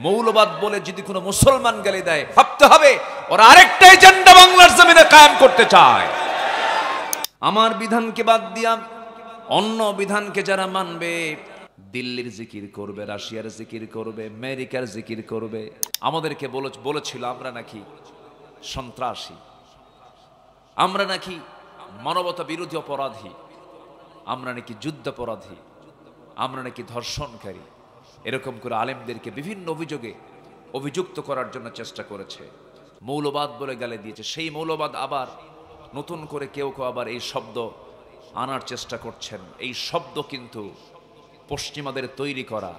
মৌলবাদ বলে যদি কোনো মুসলমান গালি দেয়, ভাবতে হবে ওরা আরেকটা এজেন্ডা বাংলার জমিনে কায়েম করতে চায়। আমার বিধানকে বাদ দিয়া অন্য বিধানকে যারা মানবে, দিল্লির জিকির করবে, রাশিয়ার জিকির করবে, আমেরিকার জিকির করবে। আমাদেরকে বলেছিল আমরা নাকি সন্ত্রাসী, আমরা নাকি মানবতা বিরোধী অপরাধী, আমরা নাকি যুদ্ধাপরাধী, আমরা নাকি ধর্ষণকারী। এরকম করে আলেমদেরকে বিভিন্ন অভিযোগে অভিযুক্ত করার জন্য চেষ্টা করেছে, মৌলবাদ বলে গালি দিয়েছে। সেই মৌলবাদ আবার নতুন করে কেউ কেউ আবার এই শব্দ আনার চেষ্টা করছেন। এই শব্দ কিন্তু পশ্চিমাদের তৈরি করা,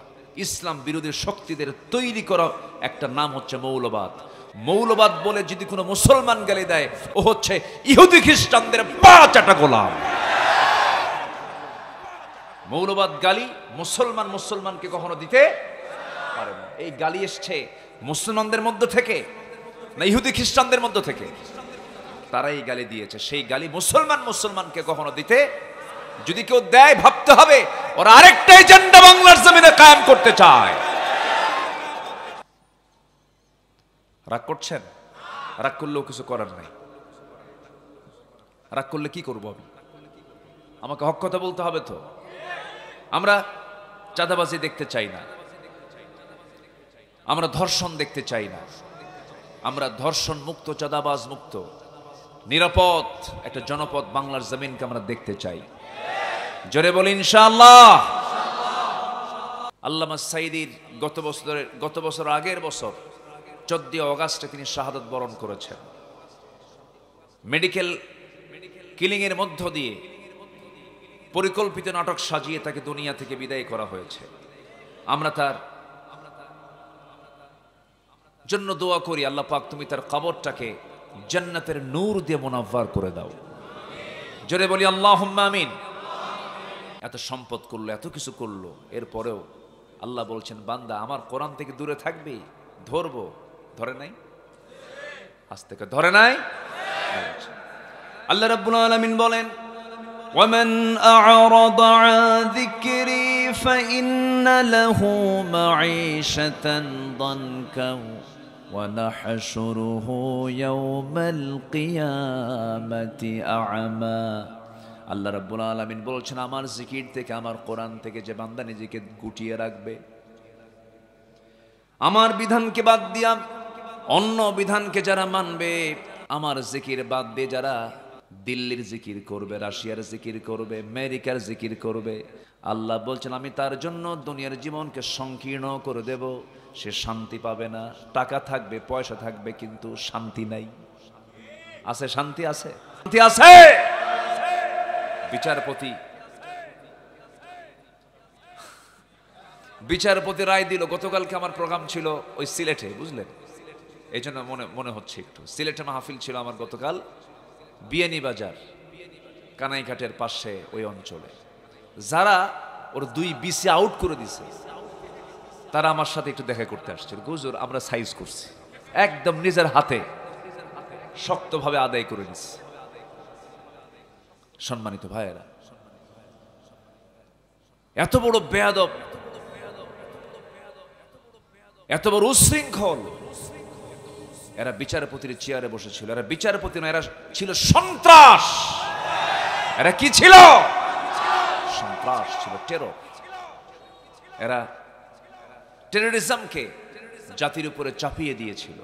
ইসলাম বিরোধী শক্তিদের তৈরি করা একটা নাম হচ্ছে মৌলবাদ। মৌলবাদ বলে যদি কোনো মুসলমান গালি দেয়, ও হচ্ছে ইহুদি খ্রিস্টানদের পা চাটা গোলাম। মৌলবাদ গালি মুসলমানকে কখনো দিতে পারে না। এই গালি এসছে মুসলমানদের মধ্য থেকে না ইহুদি খ্রিস্টানদের মধ্য থেকে? তারাই গালি দিয়েছে। সেই গালি মুসলমানকে কখনো দিতে, যদি কেউ দেয় ভাবতে হবে ওরা আরেকটা এজেন্ডা বাংলার জমিনে কায়েম করতে চায়। রাগ করছেন? রাগ করলেও কিছু করার নাই। রাগ করলে কি করবো আমি? আমাকে হক কথা বলতে হবে তো। আমরা চাঁদাবাজি দেখতে চাই না, আমরা ধর্ষণ দেখতে চাই না, আমরা ধর্ষণ মুক্ত, চাঁদাবাজ মুক্ত, নিরাপদ একটা জনপদ বাংলার জমিনকে আমরা দেখতে চাই। জোরে বলি ইনশাআল্লাহ। আল্লামা সাঈদীর গত বছর আগের বছর 14 অগাস্টে তিনি শাহাদাত বরণ করেছেন। মেডিকেল কিলিং এর মধ্য দিয়ে পরিকল্পিত নাটক সাজিয়ে তাকে দুনিয়া থেকে বিদায় করা হয়েছে। আমরা তার জন্য দোয়া করি, আল্লাহ পাক তুমি তার কবরটাকে জান্নাতের নূর দিয়ে মুনাফফার করে দাও। জোরে বলি আল্লাহুম্মা আমিন। এত সম্পদ করলো, এত কিছু করলো, এরপরেও আল্লাহ বলছেন বান্দা আমার কোরআন থেকে দূরে থাকবি, ধরবো। ধরে নাই? আজ থেকে ধরে নাই? আল্লাহ রাব্বুল আলামিন বলেন ومن أعرض عن ذكري فإن له معيشة ضنكا ونحشره يوم القيامة أعمى। আল্লাহ রাব্বুল আলামিন বলছেন আমার জিকির থেকে, আমার কোরআন থেকে যে বান্দা নিজেকে গুটিয়ে রাখবে, আমার বিধানকে বাদ দিয়া অন্য বিধানকে যারা মানবে, আমার জিকির বাদ দিয়ে যারা দিল্লির জিকির করবে, রাশিয়ার জিকির করবে, আমেরিকার জিকির করবে, আল্লাহ বলছেন আমি তার জন্য দুনিয়ার জীবনকে সংকীর্ণ করে দেব। সে শান্তি পাবে না। টাকা থাকবে, পয়সা থাকবে, কিন্তু শান্তি নাই। আছে? শান্তি আছে? শান্তি আছে? বিচারপতি রায় দিল। গতকালকে আমার প্রোগ্রাম ছিল ওই সিলেটে, বুঝলেন? এই জন্য মনে হচ্ছে একটু। সিলেটে মাহফিল ছিল আমার গতকাল, বিয়ানী বাজার কানাইঘাটের পাশে ওই অঞ্চলে। যারা ওর 2 বিসি আউট করে দিছে, তারা আমার সাথে একটু দেখা করতে আসছে। হুজুর আমরা সাইজ করছি, একদম নিজের হাতে শক্তভাবে আদায় করে নিছি। সম্মানিত ভাইয়েরা, এত বড় বেয়াদব, এত বড় উশৃঙ্খল, এরা বিচারপতির চেয়ারে বসেছিল। এরা বিচারপতি না, এরা ছিল সন্ত্রাস। এরা কি ছিল? সন্ত্রাস ছিল, টেরর। এরা টেররিজমকে জাতির উপরে চাপিয়ে দিয়েছিল।